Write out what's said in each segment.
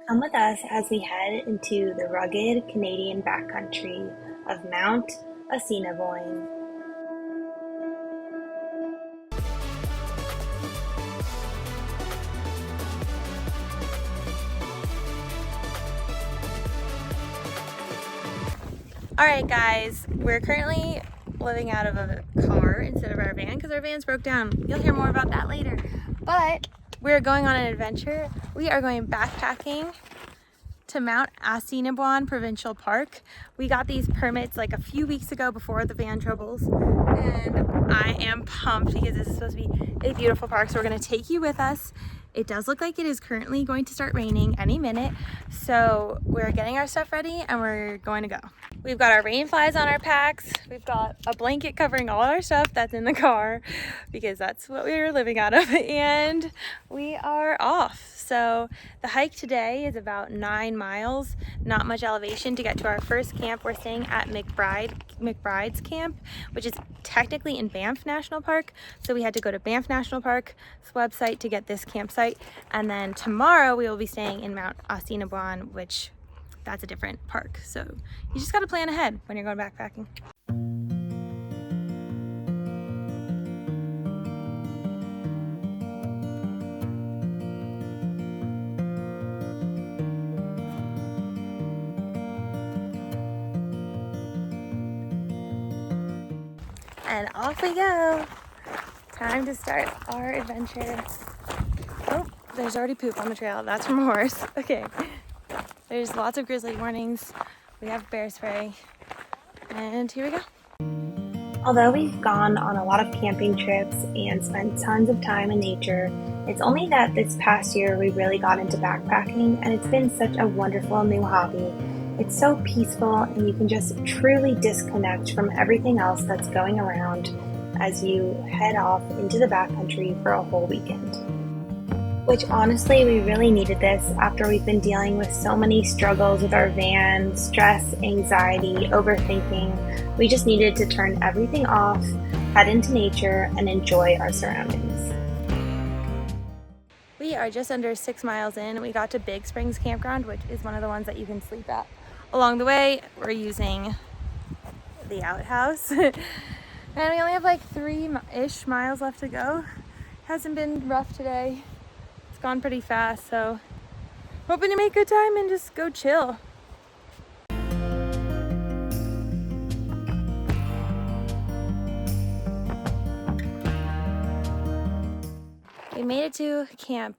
Come with us as we head into the rugged Canadian backcountry of Mount Assiniboine. Alright guys, we're currently living out of a car instead of our van because our van's broke down. You'll hear more about that later. But we're going on an adventure. We are going backpacking to Mount Assiniboine Provincial Park. We got these permits like a few weeks ago before the van troubles, and I am pumped because this is supposed to be a beautiful park. So we're going to take you with us. It does look like it is currently going to start raining any minute, so we're getting our stuff ready and we're going to go. We've got our rain flies on our packs. We've got a blanket covering all our stuff that's in the car because that's what we were living out of, and we are off. So the hike today is about 9 miles, not much elevation to get to our first camp. We're staying at McBride's camp, which is technically in Banff National Park. So we had to go to Banff National Park's website to get this campsite. And then tomorrow we will be staying in Mount Assiniboine, which that's a different park. So you just got to plan ahead when you're going backpacking. And off we go. Time to start our adventure. Oh, there's already poop on the trail. That's from a horse. Okay. There's lots of grizzly warnings. We have bear spray. And here we go. Although we've gone on a lot of camping trips and spent tons of time in nature, it's only that this past year we really got into backpacking, and it's been such a wonderful new hobby. It's so peaceful, and you can just truly disconnect from everything else that's going around as you head off into the backcountry for a whole weekend. Which honestly, we really needed this after we've been dealing with so many struggles with our van, stress, anxiety, overthinking. We just needed to turn everything off, head into nature, and enjoy our surroundings. We are just under 6 miles in. We got to Big Springs Campground, which is one of the ones that you can sleep at. Along the way, we're using the outhouse. And we only have like 3-ish miles left to go. Hasn't been rough today. It's gone pretty fast, so hoping to make good time and just go chill. We made it to camp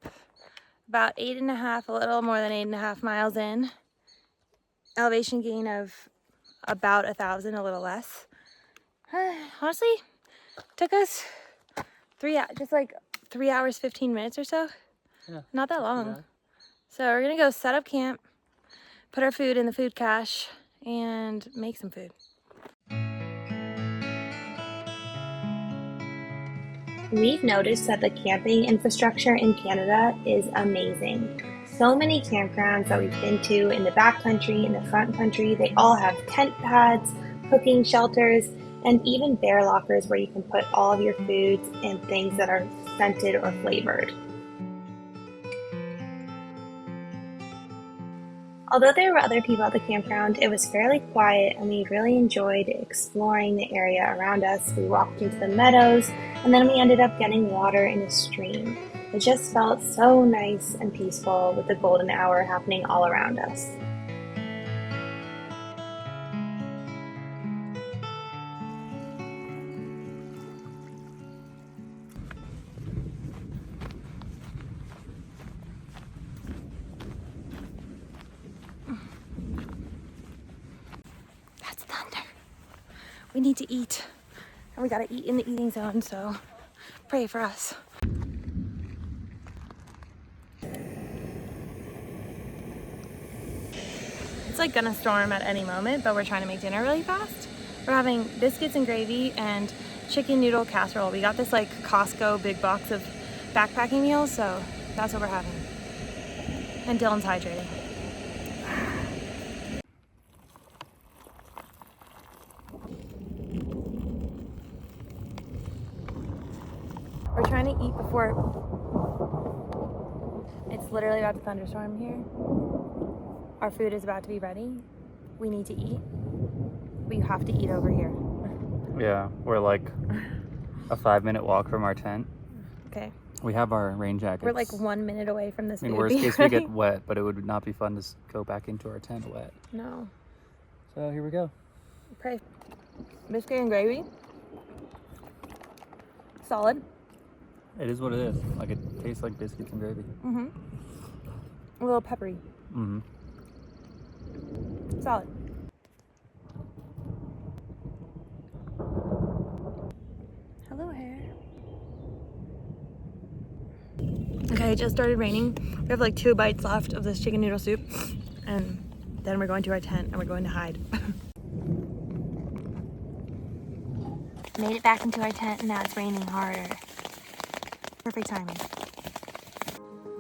about 8.5, a little more than 8.5 miles in. Elevation gain of about 1,000, a little less. Honestly, took us just like 3 hours, 15 minutes or so. Yeah. Not that long. Yeah. So we're gonna go set up camp, put our food in the food cache, and make some food. We've noticed that the camping infrastructure in Canada is amazing. So many campgrounds that we've been to in the backcountry, in the front country, they all have tent pads, cooking shelters, and even bear lockers where you can put all of your foods and things that are scented or flavored. Although there were other people at the campground, it was fairly quiet and we really enjoyed exploring the area around us. We walked into the meadows and then we ended up getting water in a stream. It just felt so nice and peaceful with the golden hour happening all around us. That's thunder. We need to eat, and we gotta eat in the eating zone, so pray for us. It's like gonna storm at any moment, but we're trying to make dinner really fast. We're having biscuits and gravy and chicken noodle casserole. We got this like Costco big box of backpacking meals, so that's what we're having. And Dylan's hydrating. We're trying to eat before it's literally about to thunderstorm here. Our food is about to be ready. We need to eat. We have to eat over here. Yeah, we're like a 5-minute walk from our tent. Okay. We have our rain jackets. We're like 1 minute away from this. In worst case, we get wet, but it would not be fun to go back into our tent wet. No. So here we go. Okay. Biscuit and gravy. Solid. It is what it is. Like, it tastes like biscuits and gravy. Mm-hmm. A little peppery. Mm-hmm. Solid. Hello, hair. Okay, it just started raining. We have like 2 bites left of this chicken noodle soup, and then we're going to our tent and we're going to hide. Made it back into our tent and now it's raining harder. Perfect timing.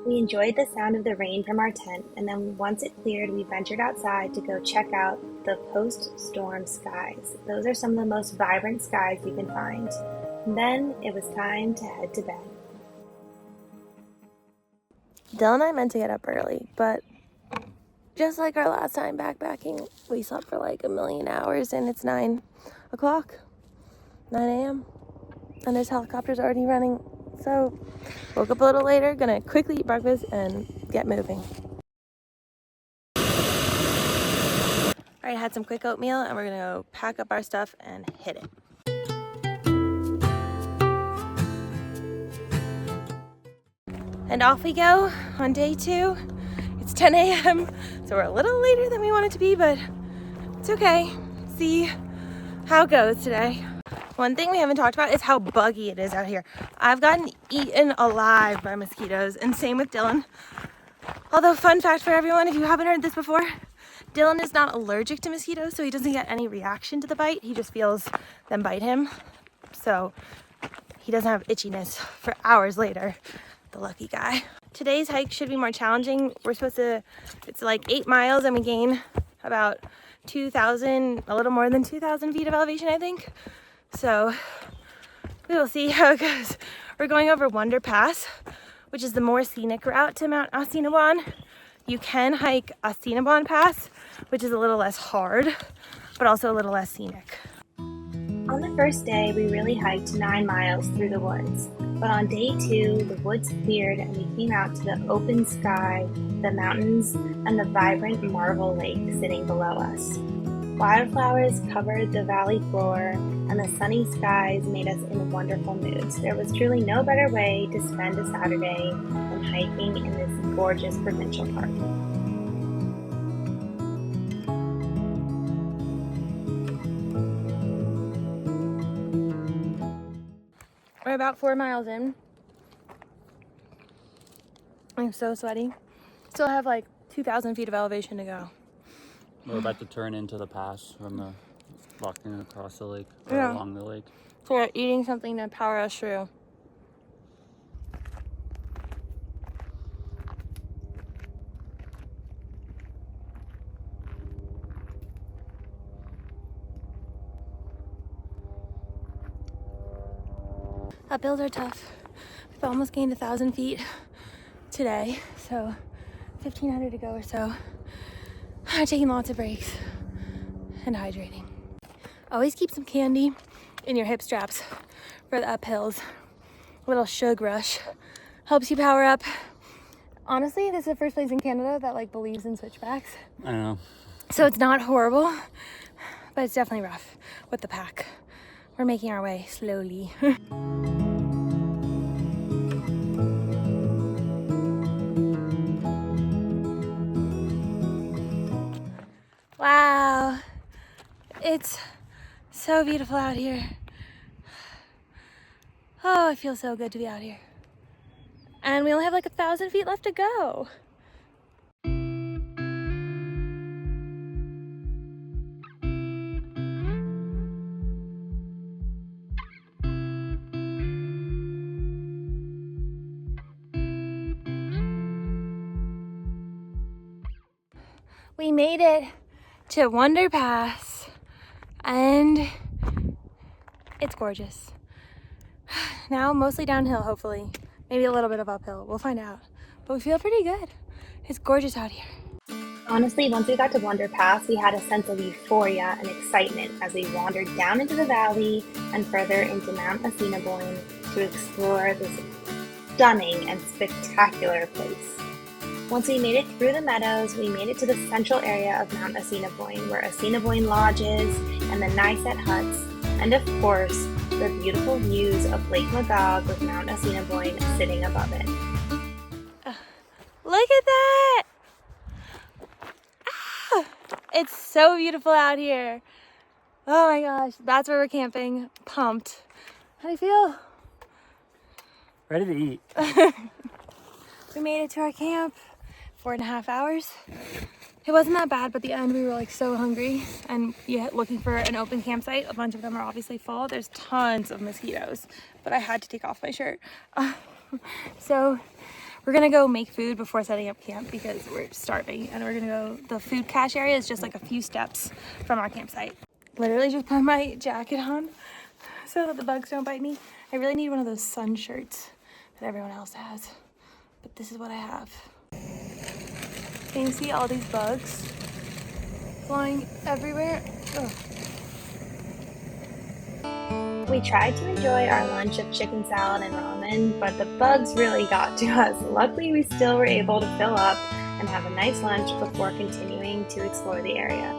We enjoyed the sound of the rain from our tent, and then once it cleared, we ventured outside to go check out the post-storm skies. Those are some of the most vibrant skies you can find. And then it was time to head to bed. Dylan and I meant to get up early, but just like our last time backpacking, we slept for like 1,000,000 hours and it's 9 o'clock, 9 a.m. and there's helicopters already running. So woke up a little later, gonna quickly eat breakfast and get moving. All right, had some quick oatmeal and we're gonna go pack up our stuff and hit it. And off we go on day 2. It's 10 a.m. so we're a little later than we wanted to be, but it's okay. See how it goes today. One thing we haven't talked about is how buggy it is out here. I've gotten eaten alive by mosquitoes, and same with Dylan. Although, fun fact for everyone, if you haven't heard this before, Dylan is not allergic to mosquitoes, so he doesn't get any reaction to the bite. He just feels them bite him. So he doesn't have itchiness for hours later. The lucky guy. Today's hike should be more challenging. We're supposed to, it's like 8 miles and we gain about 2,000, a little more than 2,000 feet of elevation, I think. So we will see how it goes. We're going over Wonder Pass, which is the more scenic route to Mount Assiniboine. You can hike Assiniboine Pass, which is a little less hard, but also a little less scenic. On the first day, we really hiked 9 miles through the woods. But on day 2, the woods cleared and we came out to the open sky, the mountains, and the vibrant marble lake sitting below us. Wildflowers covered the valley floor, and the sunny skies made us in wonderful moods. There was truly no better way to spend a Saturday than hiking in this gorgeous provincial park. We're about 4 miles in. I'm so sweaty. Still have like 2,000 feet of elevation to go. We're about to turn into the pass from the walking across the lake, or along the lake. So we're eating something to power us through. Uphills are tough. We've almost gained 1,000 feet today, so 1,500 to go or so. Taking lots of breaks and hydrating. Always keep some candy in your hip straps for the uphills. A little sugar rush helps you power up. Honestly, this is the first place in Canada that like believes in switchbacks. I know. So it's not horrible, but it's definitely rough with the pack. We're making our way slowly. Wow, it's so beautiful out here. Oh, it feels so good to be out here. And we only have like 1,000 feet left to go. We made it to Wonder Pass and it's gorgeous. Now mostly downhill, hopefully. Maybe a little bit of uphill, we'll find out. But we feel pretty good. It's gorgeous out here. Honestly, once we got to Blunder Pass, we had a sense of euphoria and excitement as we wandered down into the valley and further into Mount Assiniboine to explore this stunning and spectacular place. Once we made it through the meadows, we made it to the central area of Mount Assiniboine, where Assiniboine lodges and the Niset huts, and of course, the beautiful views of Lake Magog with Mount Assiniboine sitting above it. Look at that! Ah, it's so beautiful out here. Oh my gosh, that's where we're camping. Pumped. How do you feel? Ready to eat. We made it to our camp. 4.5 hours. It wasn't that bad, but at the end we were like so hungry and looking for an open campsite. A bunch of them are obviously full. There's tons of mosquitoes, but I had to take off my shirt. So we're gonna go make food before setting up camp because we're starving, and we're gonna go, the food cache area is just like a few steps from our campsite. Literally just put my jacket on so that the bugs don't bite me. I really need one of those sun shirts that everyone else has, but this is what I have. Can you see all these bugs flying everywhere? Ugh. We tried to enjoy our lunch of chicken salad and ramen, but the bugs really got to us. Luckily, we still were able to fill up and have a nice lunch before continuing to explore the area.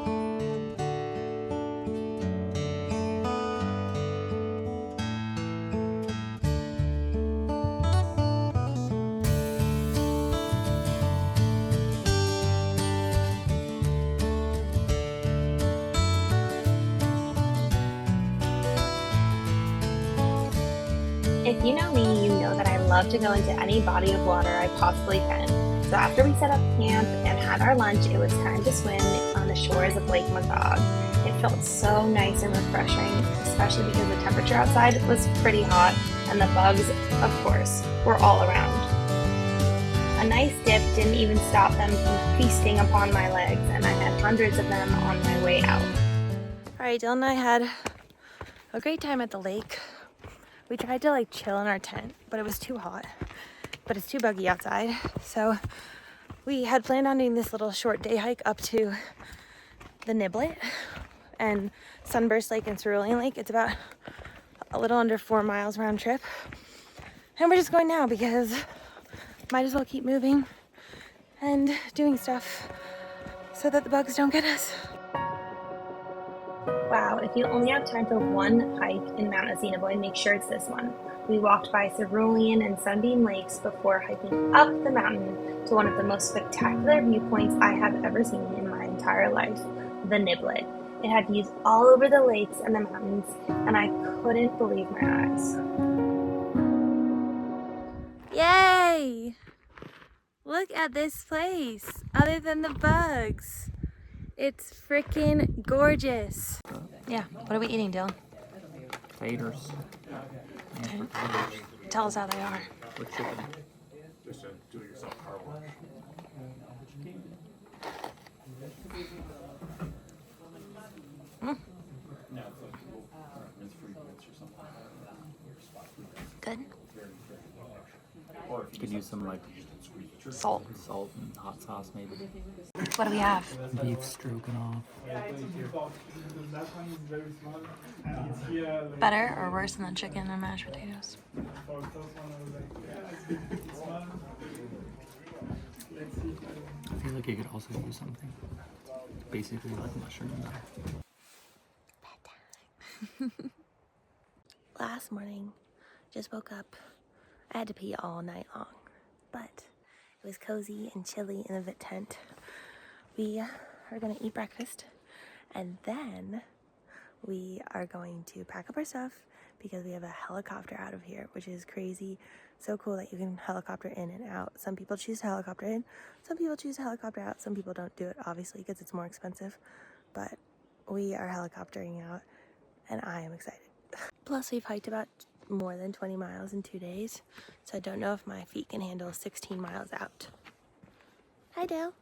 If you know me, you know that I love to go into any body of water I possibly can. So after we set up camp and had our lunch, it was time to swim on the shores of Lake Magog. It felt so nice and refreshing, especially because the temperature outside was pretty hot and the bugs, of course, were all around. A nice dip didn't even stop them from feasting upon my legs, and I had hundreds of them on my way out. All right, Dylan and I had a great time at the lake. We tried to like chill in our tent, but it was too hot, but it's too buggy outside. So we had planned on doing this little short day hike up to the Niblet and Sunburst Lake and Cerulean Lake. It's about a little under 4 miles round trip. And we're just going now because might as well keep moving and doing stuff so that the bugs don't get us. Wow, if you only have time for one hike in Mount Assiniboine, make sure it's this one. We walked by Cerulean and Sunbeam Lakes before hiking up the mountain to one of the most spectacular viewpoints I have ever seen in my entire life, the Niblet. It had views all over the lakes and the mountains, and I couldn't believe my eyes. Yay! Look at this place, other than the bugs. It's freaking gorgeous. Yeah, what are we eating, Dylan? Taters. Tell us how they are. With chicken. Just a do-it-yourself car wash. Good. You could use some like Salt. and hot sauce maybe. What do we have? Beef stroganoff. Better or worse than the chicken and mashed potatoes? I feel like you could also use something basically like mushroom. Last morning, just woke up. I had to pee all night long, but it was cozy and chilly in the tent. We are gonna eat breakfast, and then we are going to pack up our stuff because we have a helicopter out of here, which is crazy. So cool that you can helicopter in and out. Some people choose to helicopter in, some people choose to helicopter out, some people don't do it, obviously, because it's more expensive. But we are helicoptering out, and I am excited. Plus, we've hiked about more than 20 miles in 2 days, so I don't know if my feet can handle 16 miles out. Hi, Dale.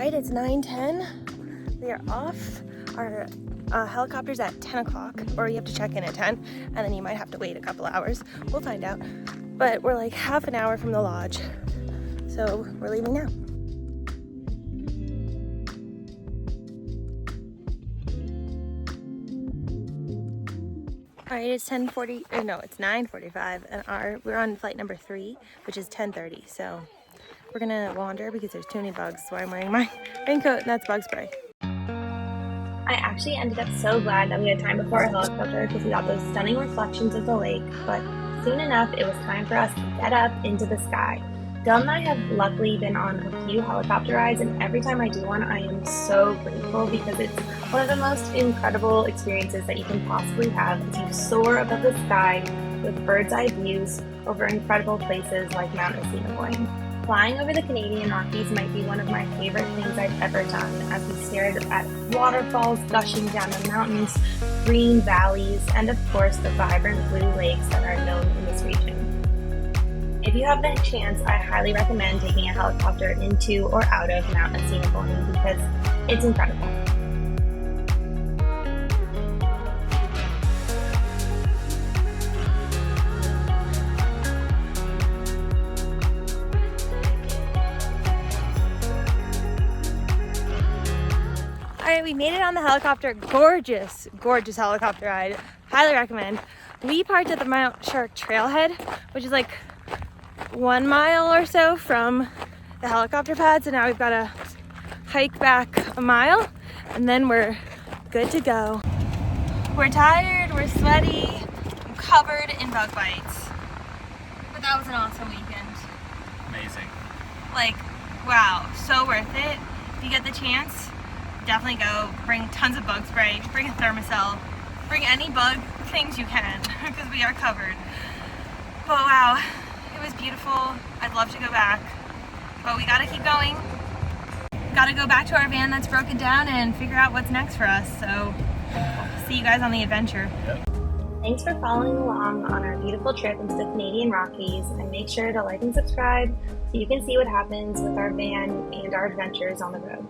Alright, it's 9:10. We are off. Our helicopter's at 10 o'clock, or you have to check in at 10, and then you might have to wait a couple hours. We'll find out. But we're like half an hour from the lodge, so we're leaving now. Alright, it's 10:40, no, it's 9:45, and we're on flight number 3, which is 10:30, so we're gonna wander because there's too many bugs, so I'm wearing my raincoat, and that's bug spray. I actually ended up so glad that we had time before our helicopter because we got those stunning reflections of the lake, but soon enough it was time for us to get up into the sky. Dylan and I have luckily been on a few helicopter rides, and every time I do one I am so grateful because it's one of the most incredible experiences that you can possibly have as you soar above the sky with bird's eye views over incredible places like Mount Assiniboine. Flying over the Canadian Rockies might be one of my favorite things I've ever done as we stared at waterfalls gushing down the mountains, green valleys, and of course the vibrant blue lakes that are known in this region. If you have the chance, I highly recommend taking a helicopter into or out of Mount Assiniboine because it's incredible. Alright, we made it on the helicopter. Gorgeous, gorgeous helicopter ride. Highly recommend. We parked at the Mount Shark Trailhead, which is like 1 mile or so from the helicopter pad. So now we've got to hike back a mile and then we're good to go. We're tired, we're sweaty, I'm covered in bug bites. But that was an awesome weekend. Amazing. Like, wow, so worth it. If you get the chance, definitely go. Bring tons of bug spray, bring a thermocell, bring any bug things you can because we are covered. But wow, it was beautiful. I'd love to go back, but we gotta keep going. Gotta go back to our van that's broken down and figure out what's next for us. So see you guys on the adventure. Thanks for following along on our beautiful trip into the Canadian Rockies, and make sure to like and subscribe so you can see what happens with our van and our adventures on the road.